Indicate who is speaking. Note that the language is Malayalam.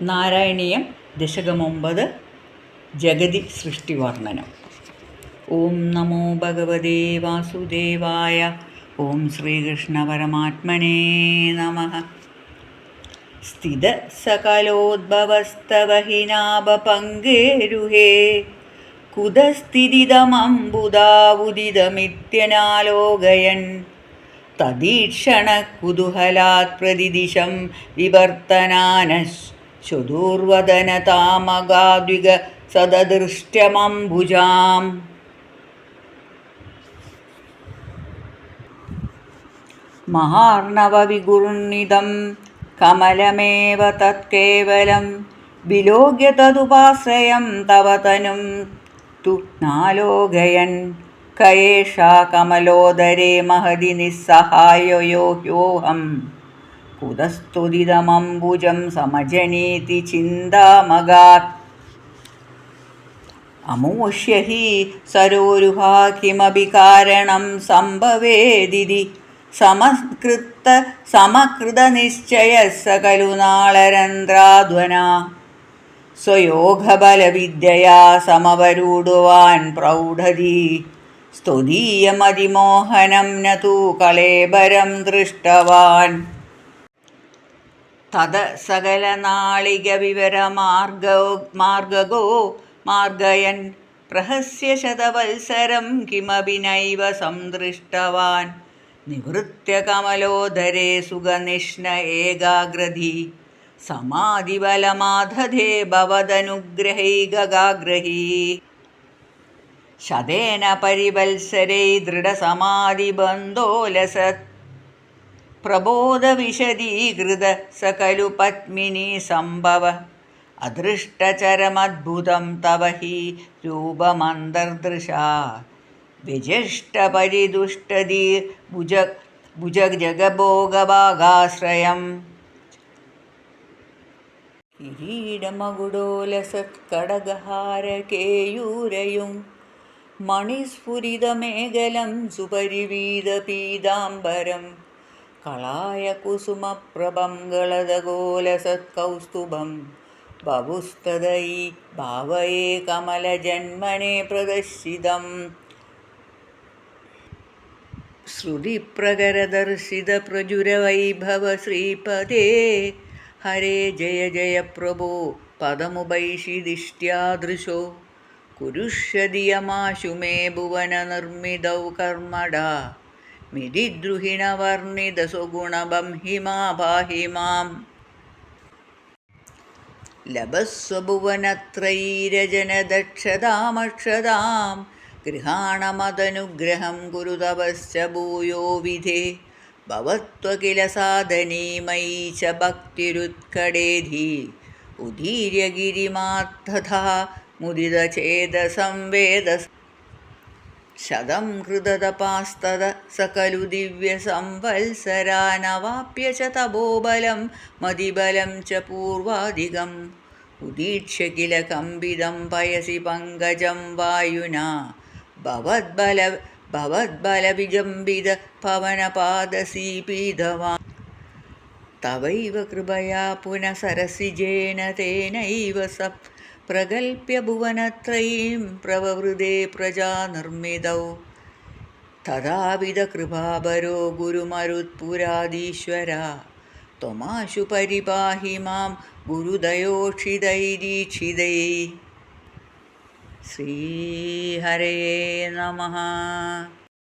Speaker 1: നാരായണീയം ദശകം 9 ജഗതി സൃഷ്ടിവർണ്ണനം. ഓം നമോ ഭഗവതേ വാസുദേവായ. ഓം ശ്രീകൃഷ്ണ പരമാത്മനേ നമഃ. സ്ഥിത സകലോദ്ഭവസ്തവ ഹിനാപപങ്കേരുഹേ കുതസ്ഥിതിതമംബുദാവുദിതമിത്യനാലോകയൻ തദീക്ഷണ കുതൂഹലാത് പ്രതിദിശം വിവർത്തനാനശ് ശുദൂർവദനതാമഗാദ്വിക സദദൃഷ്ടമംബുജാം. മഹാർണവവിഗുർണിതം കമലമേവ തത്കേവലം വിലോക്യ തദുപാശ്രയം തവ തനും തു നാലോകയൻ. കയേഷാ കമലോദരേ മഹതി നിസ്സഹായോ ഹ്യോഹം കുതസ്തുതിതമംബുജം സമജനീതി ചിന്താമഗാത്. അമൂഷ്യ ഹി സരോരുഹാ കിമപി കാരണം സംഭവേദിതി സമകൃതനിശ്ചയഃ സ ഖലു നാളരന്ധ്രാധ്വനാ സ്വയോഗബലവിദ്യയാ സമവരൂഢവാൻ പ്രൗഢതി സ്തുതീയമതിമോഹനം ന തു കളേബരം ദൃഷ്ടവാൻ. തത സകലനാളികവിവരമാർഗഗോ മാർഗയൻ പ്രഹസ്യ ശതവത്സരം കിമപി നൈവ സംദൃഷ്ടവാൻ. നിവൃത്യ കമലോദരേ സുഖനിഷ്ണ ഏകാഗ്രധി സമാധിബലമാധധേ ഭവദനുഗ്രഹൈകാഗ്രഹീ. ശതേന പരിവത്സരൈ ദൃഢസമാധിബന്ധോലസത് പ്രബോധവിശദീകൃത സ ഖലു പത്മിനി സംഭവ. അദൃഷ്ടചരമദ്ഭുതം തവ ഹി രൂപമന്തർദൃശാ വ്യജഷ്ടപരിദുഷ്ടതി ഭുജഗഭോഗഭാഗാശ്രയം. കിരീടമകുടോലസത്കടകഹാരകേയൂരയും മണിസ്ഫുരിതമേഖലം സുപരിവീതപീതാംബരം കളായ കുസുമപ്രഭം ഗളദഗോലസത്കൗസ്തുഭം ബഭുസ്തദൈ ഭാവയേ കമലജന്മനെ പ്രദർശിതം. ശ്രുതിപ്രകരദർശിതപ്രചുരവൈഭവ ശ്രീപദേ ഹരേ ജയ ജയ പ്രഭോ പദമുപൈഷിദിഷ്ട്യാദൃശോ കുരുഷ്യതിയമാശു മേ ഭുവനനിർമ്മിതൗ കർമ്മടാ മിതിദ്രുഹിണവർണിത സുഗുണബംഹിമാ പാഹി മാം. ലഭസ്വഭുവനത്രയീരജനദക്ഷതാമക്ഷതാം ഗൃഹാണമതനുഗ്രഹം കുരു തപശ്ച ഭൂയോ വിധേ ഭവത്വകില സാധനീ മയീ ച ഭക്തിരുത്കടേധി ഉദീര്യ ഗിരിമാത്തഥാ മുദിതചേതസംവേദ. ശതം കൃതതപാസ്തത സ ഖലു ദിവ്യസംവത്സരാനവാപ്യ ച തപോബലം മതിബലം ച പൂർവാധികം. ഉദീക്ഷ്യ കില കമ്പിതം പയസി പങ്കജം വായുനാ ഭവദ്ബലവിജംബിത പവനപാദസീപീതവാൻ. തവൈവ കൃപയാ പുനഃസരസിജേന തേനൈവ സ പ്രകൽപ്യ ഭുവനത്രയീം പ്രവവൃതേ പ്രജാനിർമ്മിതൗ. തഥാവിധ കൃപാപരോ ഗുരുമരുത്പുരാധീശ്വരാ ത്വമാശു പരിപാഹി മാം ഗുരുദയോക്ഷിതൈരീക്ഷിതൈ. ശ്രീഹരയേ നമഃ.